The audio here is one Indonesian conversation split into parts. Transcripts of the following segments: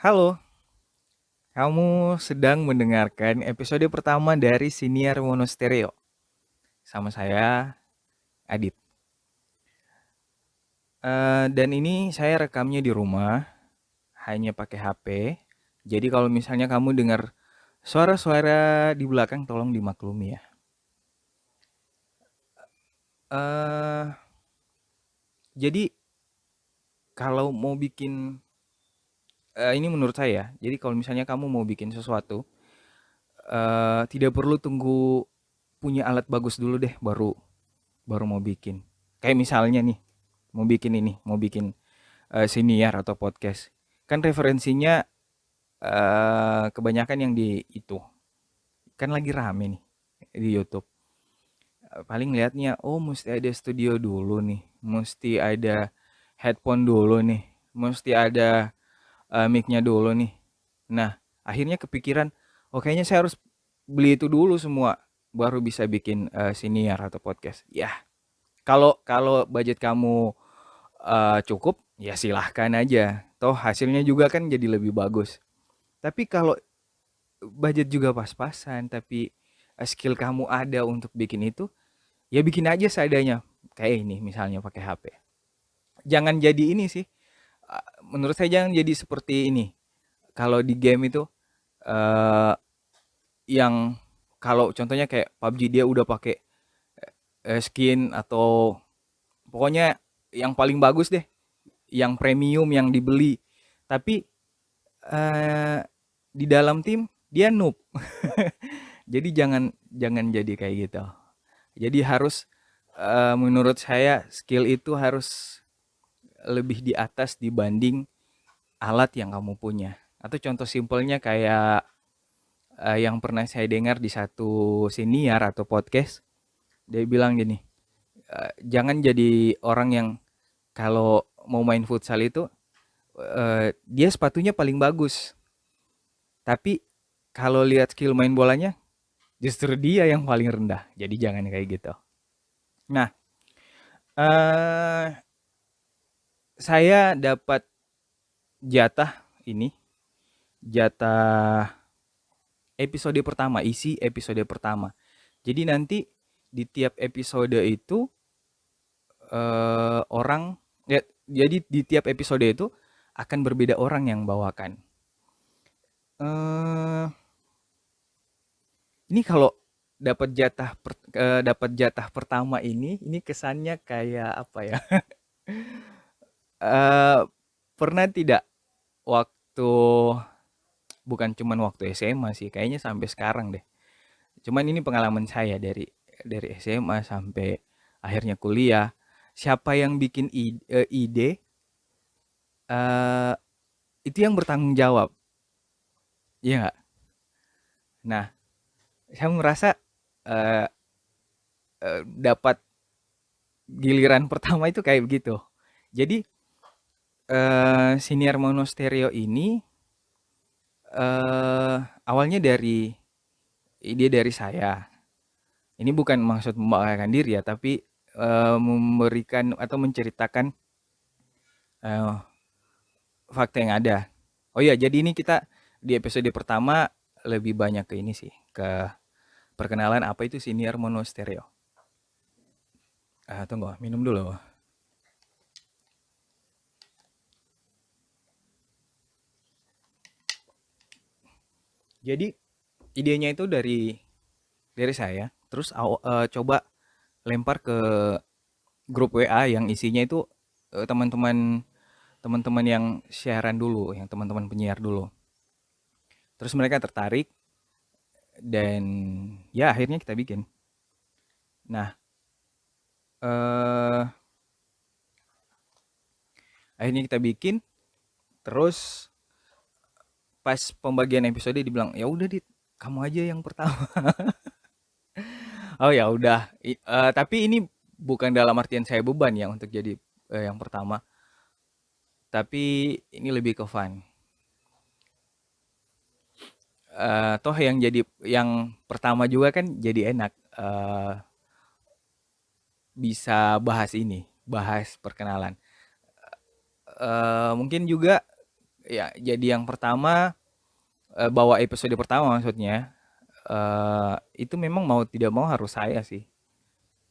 Halo, kamu sedang mendengarkan episode pertama dari Siniar Monostereo. Sama saya, Adit. Dan ini saya rekamnya di rumah, hanya pakai HP. Jadi kalau misalnya kamu dengar suara-suara di belakang, tolong dimaklumi ya. Eh, jadi kalau mau bikin, ini menurut saya, jadi kalau misalnya kamu mau bikin sesuatu, tidak perlu tunggu punya alat bagus dulu deh, baru baru mau bikin. Kayak misalnya nih, mau bikin siniar atau podcast. Kan referensinya kebanyakan yang di itu. Kan lagi rame nih di YouTube. Paling lihatnya, oh mesti ada studio dulu nih, mesti ada headphone dulu nih, mesti ada mic-nya dulu nih. Nah, akhirnya kepikiran, oh kayaknya saya harus beli itu dulu semua baru bisa bikin siniar atau podcast. Ya, kalau kalau budget kamu cukup, ya silahkan aja. Toh hasilnya juga kan jadi lebih bagus. Tapi kalau budget juga pas-pasan, tapi skill kamu ada untuk bikin itu, ya bikin aja seadanya. Kayak ini misalnya pakai HP. Jangan jadi ini sih. Menurut saya jangan jadi seperti ini. Kalau di game itu eh, yang kalau contohnya kayak PUBG dia udah pakai skin atau pokoknya yang paling bagus deh, yang premium yang dibeli. Tapi eh, di dalam tim dia noob. Jadi jangan jangan jadi kayak gitu. Jadi harus menurut saya skill itu harus lebih di atas dibanding alat yang kamu punya. Atau contoh simpelnya kayak yang pernah saya dengar di satu siniar atau podcast, dia bilang gini, jangan jadi orang yang kalau mau main futsal itu dia sepatunya paling bagus, tapi kalau lihat skill main bolanya justru dia yang paling rendah. Jadi jangan kayak gitu. Nah, eh saya dapat jatah ini, jatah episode pertama, isi episode pertama. Jadi nanti di tiap episode itu orang ya, jadi di tiap episode itu akan berbeda orang yang bawakan. Eh ini kalau dapat jatah pertama ini kesannya kayak apa ya? Eh pernah tidak waktu bukan cuman waktu SMA sih, kayaknya sampai sekarang deh. Cuman ini pengalaman saya dari SMA sampai akhirnya kuliah. Siapa yang bikin ide, eh, itu yang bertanggung jawab, iya nggak? Nah, saya merasa eh, dapat giliran pertama itu kayak begitu. Jadi siniar monostereo ini awalnya dari ide dari saya. Ini bukan maksud membanggakan diri ya, tapi memberikan atau menceritakan eh, fakta yang ada. Oh iya, jadi ini kita di episode pertama lebih banyak ke ini sih, ke perkenalan apa itu siniar monostereo. Tunggu, minum dulu. Jadi idenya itu dari saya, terus coba lempar ke grup WA yang isinya itu teman-teman teman-teman yang siaran dulu, yang teman-teman penyiar dulu. Terus mereka tertarik dan ya akhirnya kita bikin. Nah, eh akhirnya kita bikin, terus pas pembagian episode dibilang, "Ya udah Dit, kamu aja yang pertama." Oh ya udah, tapi ini bukan dalam artian saya beban ya untuk jadi yang pertama, tapi ini lebih ke fun. Toh yang jadi yang pertama juga kan jadi enak, bisa bahas ini, bahas perkenalan. Mungkin juga Ya, jadi yang pertama, bawa episode pertama maksudnya, itu memang mau tidak mau harus saya sih.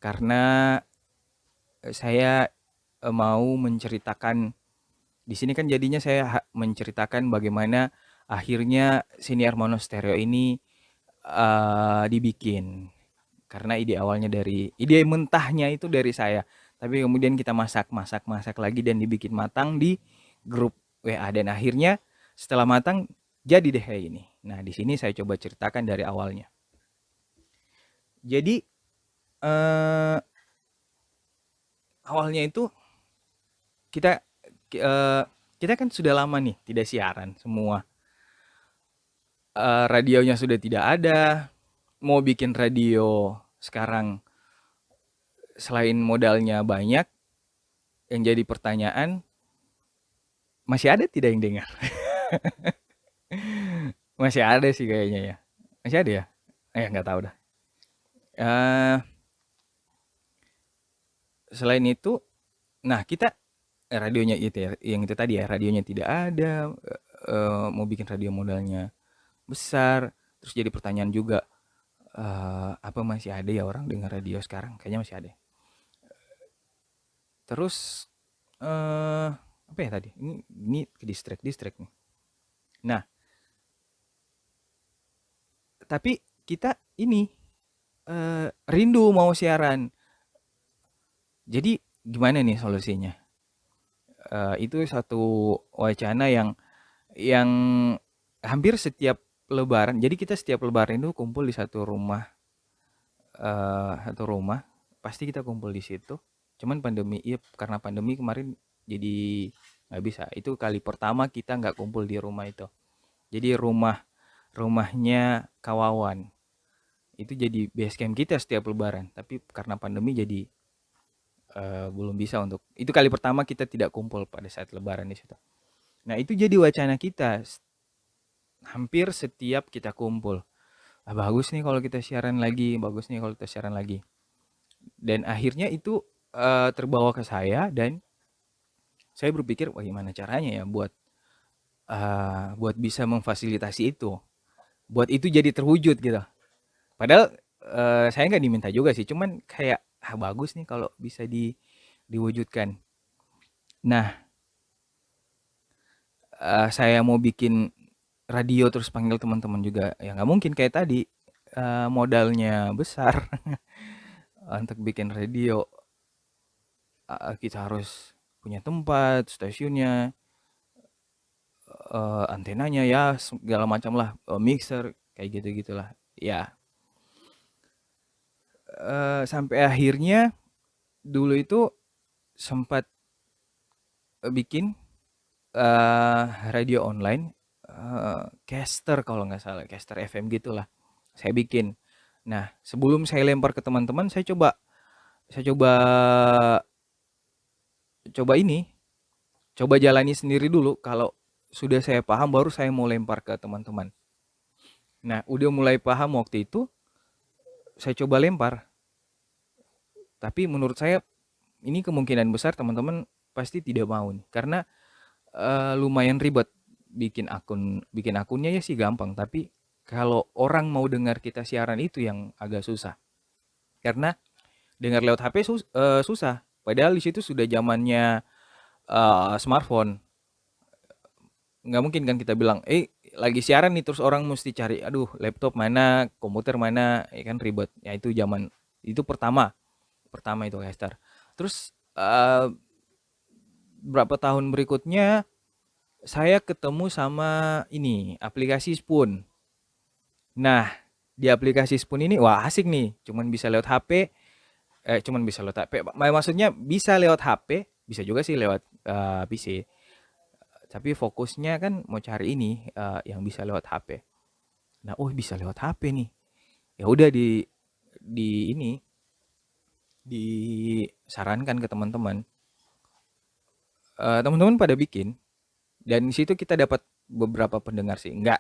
Karena saya mau menceritakan di sini kan jadinya saya menceritakan bagaimana akhirnya Siniar Monostereo ini dibikin. Karena ide awalnya dari ide mentahnya itu dari saya. Tapi kemudian kita masak lagi dan dibikin matang di grup WA dan akhirnya setelah matang jadi deh kayak ini. Nah, di sini saya coba ceritakan dari awalnya. Jadi eh, awalnya itu kita eh, kita kan sudah lama nih tidak siaran semua. Radionya sudah tidak ada. Mau bikin radio sekarang selain modalnya banyak, yang jadi pertanyaan masih ada tidak yang dengar? Masih ada sih kayaknya ya. Masih ada ya? Nggak tahu dah. Eh Selain itu, nah kita radionya itu ya, yang itu tadi ya, radionya tidak ada. Mau bikin radio modalnya besar. Terus jadi pertanyaan juga, apa masih ada ya orang dengar radio sekarang? Kayaknya masih ada. Terus apa ya tadi? Ini ke distract nih. Nah, tapi kita ini rindu mau siaran. Jadi gimana nih solusinya? Itu satu wacana yang hampir setiap Lebaran. Jadi kita setiap Lebaran itu kumpul di satu rumah. Pasti kita kumpul di situ. Cuman pandemi, iya karena pandemi kemarin jadi nggak bisa. Itu kali pertama kita nggak kumpul di rumah itu. Jadi rumahnya Kawawan. Itu jadi base camp kita setiap Lebaran. Tapi karena pandemi jadi belum bisa untuk itu kali pertama kita tidak kumpul pada saat Lebaran di situ. Nah itu jadi wacana kita hampir setiap kita kumpul. Bagus nih kalau kita siaran lagi, bagus nih kalau kita siaran lagi. Dan akhirnya itu terbawa ke saya dan saya berpikir bagaimana caranya ya buat bisa memfasilitasi itu, buat itu jadi terwujud gitu. Padahal saya nggak diminta juga sih, cuman kayak bagus nih kalau bisa diwujudkan. Nah, saya mau bikin radio terus panggil teman-teman juga ya nggak mungkin kayak tadi, modalnya besar. Untuk bikin radio kita harus punya tempat, stasiunnya, antenanya ya segala macam lah, mixer kayak gitu gitulah ya. Sampai akhirnya dulu itu sempat bikin radio online, caster kalau nggak salah, caster FM gitulah. Saya bikin. Nah, sebelum saya lempar ke teman-teman, saya coba ini, coba jalani sendiri dulu. Kalau sudah saya paham, baru saya mau lempar ke teman-teman. Nah, udah mulai paham waktu itu, saya coba lempar. Tapi menurut saya ini kemungkinan besar teman-teman pasti tidak mau nih, karena lumayan ribet bikin akunnya ya sih gampang, tapi kalau orang mau dengar kita siaran itu yang agak susah. Karena dengar lewat HP susah. Padahal di situ sudah zamannya smartphone. Nggak mungkin kan kita bilang, lagi siaran nih terus orang mesti cari, aduh laptop mana, komputer mana, ya kan ribet. Ya itu zaman itu pertama itu caster. Terus berapa tahun berikutnya saya ketemu sama ini aplikasi Spoon. Nah, di aplikasi Spoon ini wah asik nih, cuman bisa lewat HP. Maksudnya bisa lewat HP, bisa juga sih lewat PC. Tapi fokusnya kan mau cari ini yang bisa lewat HP. Nah, bisa lewat HP nih. Ya udah di ini disarankan ke teman-teman. Teman-teman pada bikin dan di situ kita dapat beberapa pendengar sih. Nggak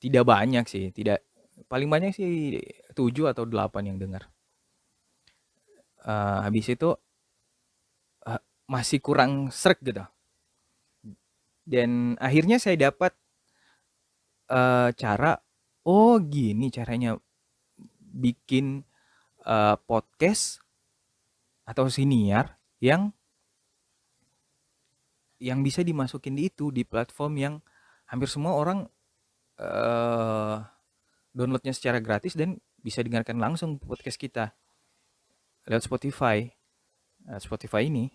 tidak banyak sih, tidak paling banyak sih 7 atau 8 yang dengar. Habis itu masih kurang srek gitu. Dan akhirnya saya dapat cara, oh gini caranya bikin podcast atau siniar yang bisa dimasukin di itu, di platform yang hampir semua orang eh, downloadnya secara gratis dan bisa dengarkan langsung podcast kita lewat Spotify. Spotify ini.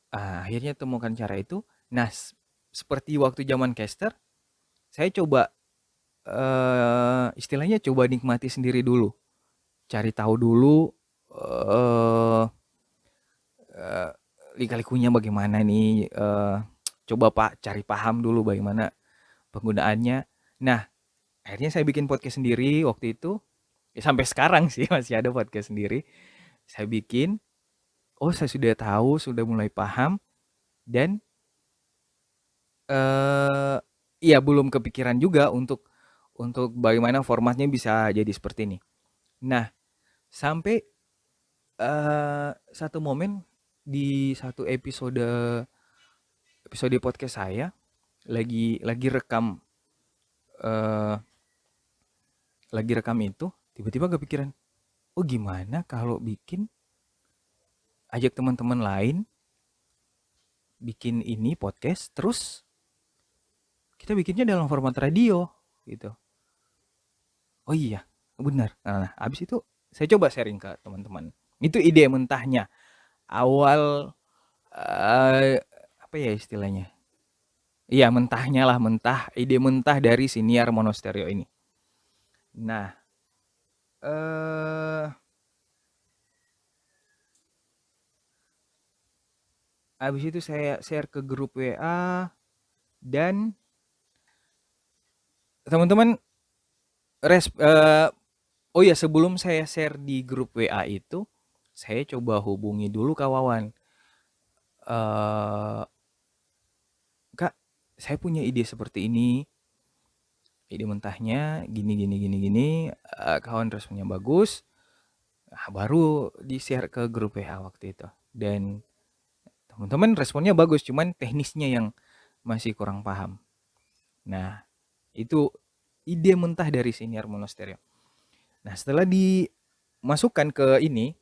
Akhirnya temukan cara itu. Nah, seperti waktu zaman caster, saya coba istilahnya coba nikmati sendiri dulu, cari tahu dulu eh eh, lika-likunya bagaimana nih, coba Pak cari paham dulu bagaimana penggunaannya. Nah, akhirnya saya bikin podcast sendiri waktu itu. Ya, sampai sekarang sih masih ada podcast sendiri. Saya bikin, oh saya sudah tahu, sudah mulai paham dan eh iya belum kepikiran juga untuk bagaimana formatnya bisa jadi seperti ini. Nah, sampai satu momen di satu episode podcast saya lagi rekam eh lagi rekam itu tiba-tiba kepikiran, oh gimana kalau ajak teman-teman lain bikin ini podcast terus kita bikinnya dalam format radio gitu. Oh iya, benar. Nah, habis itu saya coba sharing ke teman-teman. Itu ide mentahnya. Awal apa ya istilahnya? Iya, mentahnya lah, ide mentah dari siniar monostereo ini. Nah, eh habis itu saya share ke grup WA dan teman-teman oh ya sebelum saya share di grup WA itu, saya coba hubungi dulu kawan. Eh Kak, saya punya ide seperti ini. Ide mentahnya gini gini gini gini, kawan responnya bagus. Nah, baru di-share ke grup WA waktu itu. Dan teman-teman responnya bagus, cuman teknisnya yang masih kurang paham. Nah, itu ide mentah dari siniar monostereo. Nah, setelah dimasukkan ke ini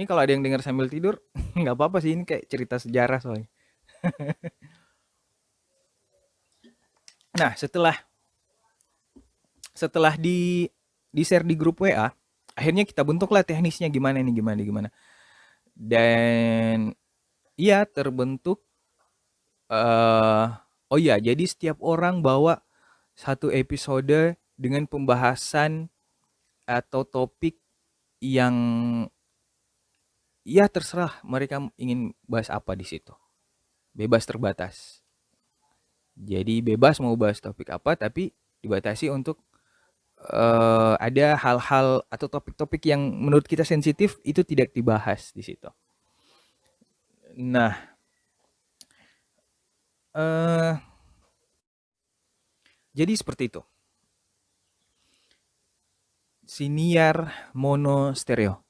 kalau ada yang dengar sambil tidur, nggak apa-apa sih, ini kayak cerita sejarah soalnya. Nah, setelah di-share di grup WA, akhirnya kita bentuklah teknisnya gimana nih, gimana. Dan iya terbentuk oh iya, jadi setiap orang bawa satu episode dengan pembahasan atau topik yang ya terserah mereka ingin bahas apa di situ. Bebas terbatas. Jadi bebas mau bahas topik apa tapi dibatasi untuk ada hal-hal atau topik-topik yang menurut kita sensitif itu tidak dibahas di situ. Nah, eh jadi seperti itu. Siniar mono stereo.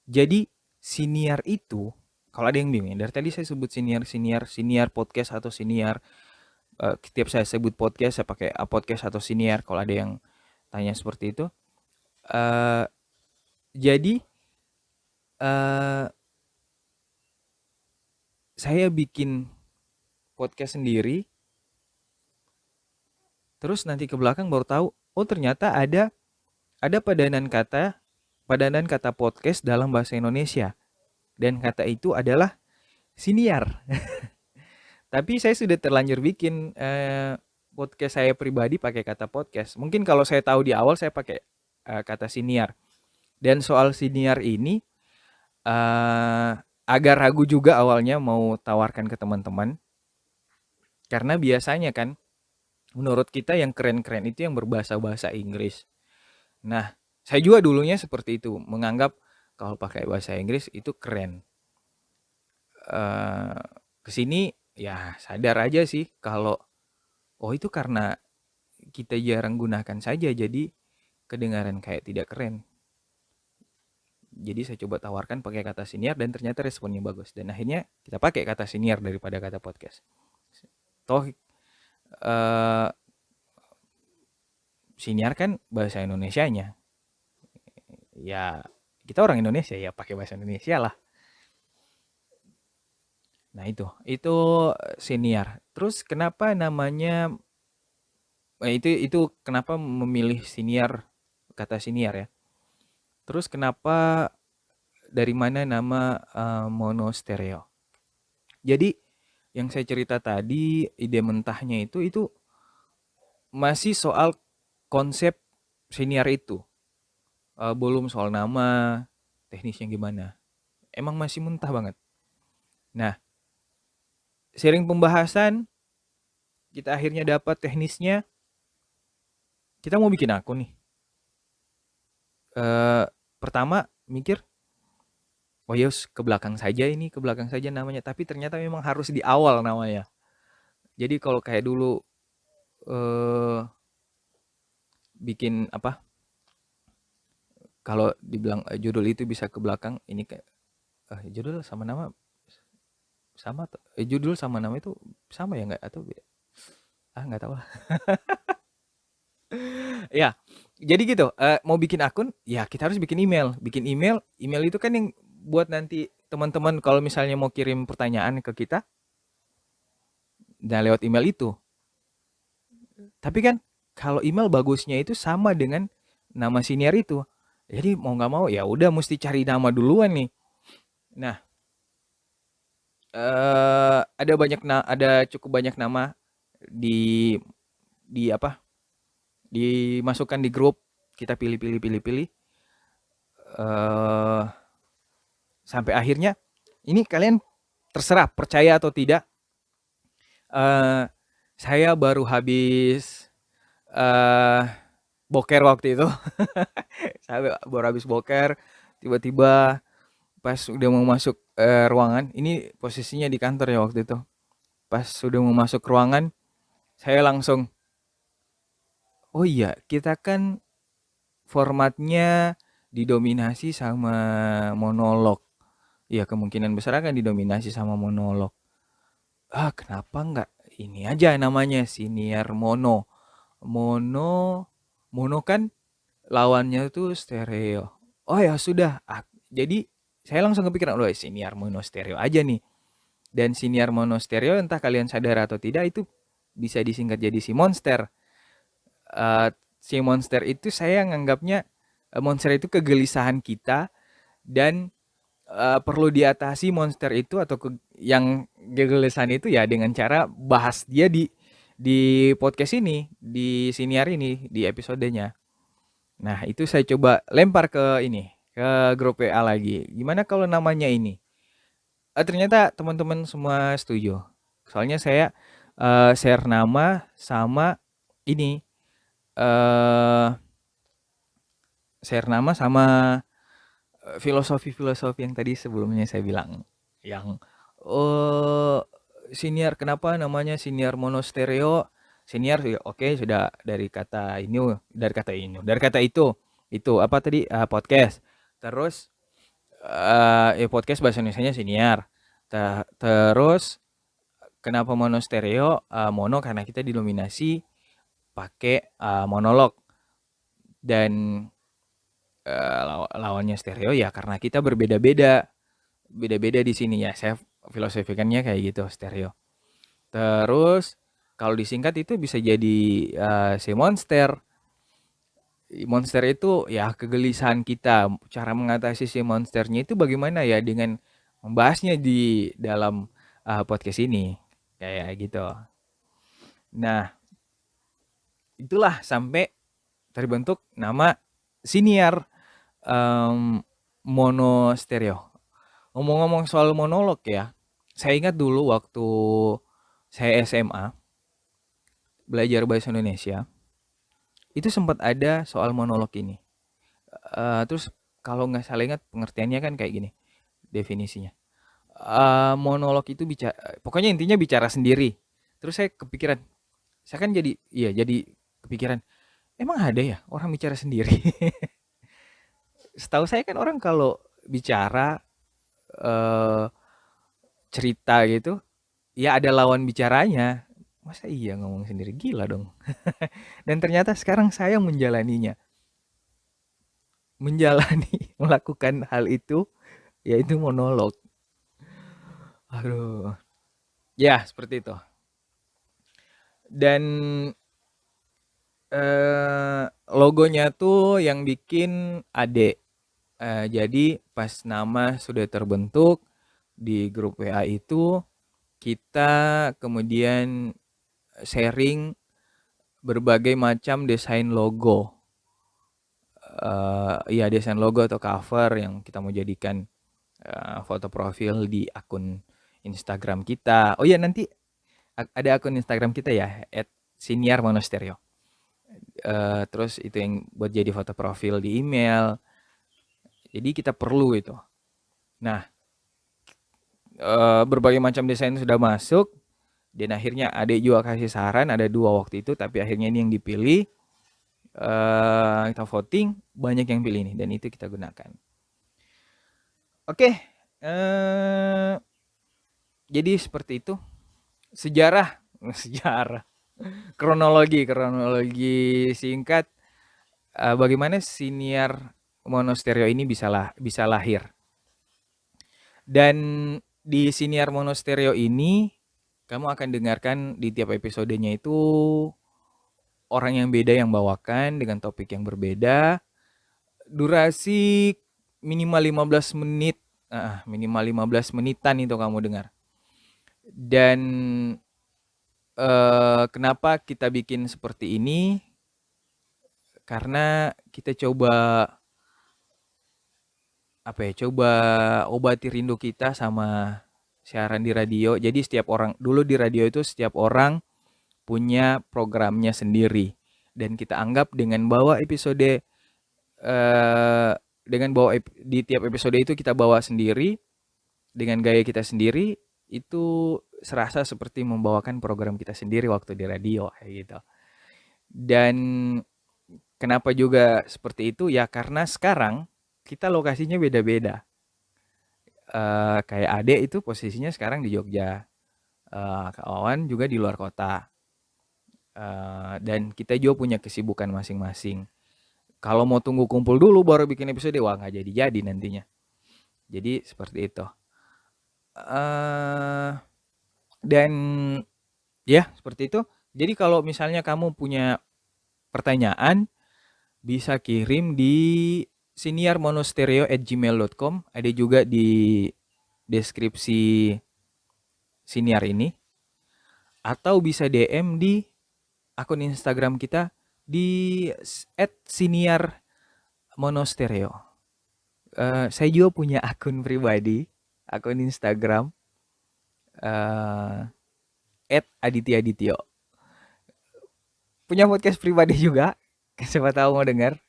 Jadi siniar itu kalau ada yang bingung, dari tadi saya sebut siniar podcast atau siniar. Setiap saya sebut podcast saya pakai podcast atau siniar. Kalau ada yang tanya seperti itu, eh jadi eh saya bikin podcast sendiri, terus nanti ke belakang baru tahu, oh ternyata ada padanan kata podcast dalam bahasa Indonesia dan kata itu adalah siniar. Tapi saya sudah terlanjur bikin podcast saya pribadi pakai kata podcast. Mungkin kalau saya tahu di awal saya pakai kata siniar. Dan soal siniar ini agak ragu juga awalnya mau tawarkan ke teman-teman. Karena biasanya kan menurut kita yang keren-keren itu yang berbahasa-bahasa Inggris. Nah, saya juga dulunya seperti itu, menganggap kalau pakai bahasa Inggris itu keren. Eh Kesini ya sadar aja sih kalau oh itu karena kita jarang gunakan saja jadi kedengaran kayak tidak keren. Jadi saya coba tawarkan pakai kata siniar dan ternyata responnya bagus. Dan akhirnya kita pakai kata siniar daripada kata podcast. Toh eh, siniar kan bahasa Indonesianya. Ya kita orang Indonesia ya pakai bahasa Indonesia lah. Nah itu siniar. Terus kenapa namanya itu kenapa memilih siniar, kata siniar ya. Terus kenapa dari mana nama mono stereo. Jadi yang saya cerita tadi ide mentahnya itu masih soal konsep siniar itu. Belum soal nama, teknisnya gimana. Emang masih mentah banget. Nah, sering pembahasan kita akhirnya dapat teknisnya. Kita mau bikin akun nih. Pertama mikir, oh yos ke belakang saja namanya. Tapi ternyata memang harus di awal namanya. Jadi kalau kayak dulu bikin apa? Kalau dibilang judul itu bisa ke belakang, ini kayak judul sama nama sama judul sama nama itu sama ya nggak atau beda? Nggak tahu lah. Ya, jadi gitu. Mau bikin akun, ya kita harus bikin email. Bikin email, email itu kan yang buat nanti teman-teman kalau misalnya mau kirim pertanyaan ke kita, dan lewat email itu. Tapi kan kalau email bagusnya itu sama dengan nama senior itu. Jadi mau nggak mau ya udah mesti cari nama duluan nih. Nah, ada cukup banyak nama di apa? Dimasukkan di grup, kita pilih. Sampai akhirnya ini kalian terserah percaya atau tidak. Saya baru habis boker waktu itu. Saya baru habis boker, tiba-tiba pas udah mau masuk ruangan, ini posisinya di kantor ya waktu itu. Pas sudah mau masuk ruangan, saya langsung, oh iya, kita kan formatnya didominasi sama monolog. Ya kemungkinan besar akan didominasi sama monolog. Kenapa nggak ini aja namanya siniar mono. Mono kan lawannya tuh stereo. Oh ya sudah. Jadi saya langsung kepikiran, loh siniar mono stereo aja nih. Dan siniar mono stereo entah kalian sadar atau tidak itu bisa disingkat jadi si monster. Si monster itu saya nganggapnya monster itu kegelisahan kita dan perlu diatasi monster itu atau yang kegelisahan itu ya dengan cara bahas dia di podcast ini, di siniar ini, di episodenya. Nah, itu saya coba lempar ke ini, ke grup WA lagi. Gimana kalau namanya ini? Ternyata teman-teman semua setuju. Soalnya saya share nama sama ini, share nama sama filosofi-filosofi yang tadi sebelumnya saya bilang. Yang siniar, kenapa namanya siniar mono stereo? Siniar oke, sudah dari kata itu apa tadi, podcast. Terus podcast bahasa Indonesianya siniar. Terus kenapa mono stereo? Mono karena kita didominasi pakai monolog, dan lawannya stereo ya karena kita berbeda-beda di sini ya. Saya filosofikannya kayak gitu, stereo. Terus kalau disingkat itu bisa jadi si monster. Monster itu ya kegelisahan kita. Cara mengatasi si monsternya itu bagaimana ya, dengan membahasnya di dalam podcast ini. Kayak gitu. Nah, itulah sampai terbentuk nama siniar mono stereo. Ngomong-ngomong soal monolog ya, saya ingat dulu waktu saya SMA belajar bahasa Indonesia, itu sempat ada soal monolog ini. Terus kalau nggak salah ingat pengertiannya kan kayak gini definisinya. Monolog itu pokoknya intinya bicara sendiri. Terus saya kepikiran, saya kan jadi kepikiran, emang ada ya orang bicara sendiri? Setahu saya kan orang kalau bicara, eh, cerita gitu, ya ada lawan bicaranya. Masa iya ngomong sendiri, gila dong. Dan ternyata sekarang saya menjalaninya, menjalani melakukan hal itu, yaitu monolog. Aduh, ya seperti itu. Dan logonya tuh yang bikin Ade. Jadi pas nama sudah terbentuk di grup WA itu, kita kemudian sharing berbagai macam desain logo. Ya desain logo atau cover yang kita mau jadikan foto profil di akun Instagram kita. Oh iya, nanti ada akun Instagram kita ya, @siniarmonasterio. Terus itu yang buat jadi foto profil di email. Jadi kita perlu itu. Nah, berbagai macam desain sudah masuk, dan akhirnya adik juga kasih saran, ada 2 waktu itu, tapi akhirnya ini yang dipilih. Kita voting, banyak yang pilih ini, dan itu kita gunakan. Oke, jadi seperti itu sejarah sejarah kronologi singkat, bagaimana Siniar Monostereo ini bisa lahir. Dan di Siniar Monostereo ini kamu akan dengarkan di tiap episodenya itu orang yang beda yang bawakan dengan topik yang berbeda. Durasi minimal 15 menit, minimal 15 menitan itu kamu dengar. Dan kenapa kita bikin seperti ini? Karena kita coba coba obati rindu kita sama siaran di radio. Jadi setiap orang dulu di radio itu setiap orang punya programnya sendiri, dan kita anggap dengan bawa episode di tiap episode itu kita bawa sendiri dengan gaya kita sendiri, itu serasa seperti membawakan program kita sendiri waktu di radio kayak gitu. Dan kenapa juga seperti itu? Ya karena sekarang kita lokasinya beda-beda. Kayak Ade itu posisinya sekarang di Jogja, Kak Wawan juga di luar kota. Dan kita juga punya kesibukan masing-masing. Kalau mau tunggu kumpul dulu baru bikin episode, wah nggak jadi nantinya. Jadi seperti itu. Dan ya seperti itu. Jadi kalau misalnya kamu punya pertanyaan, bisa kirim di siniarmonostereo@gmail.com. Ada juga di deskripsi Siniar ini. Atau bisa DM di akun Instagram kita di @siniarmonostereo. Saya juga punya akun pribadi, akun Instagram @aditya-adityo. Punya podcast pribadi juga, siapa tahu mau dengar.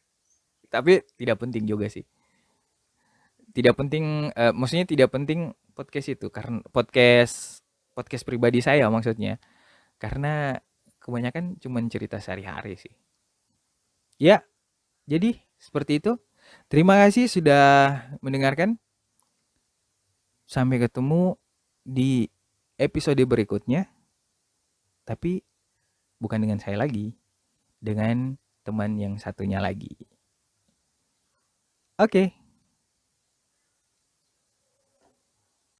Tapi tidak penting juga sih. Tidak penting, maksudnya tidak penting podcast itu, karena podcast pribadi saya maksudnya. Karena kebanyakan cuman cerita sehari-hari sih. Ya, jadi seperti itu. Terima kasih sudah mendengarkan. Sampai ketemu di episode berikutnya. Tapi bukan dengan saya lagi, dengan teman yang satunya lagi. Oke.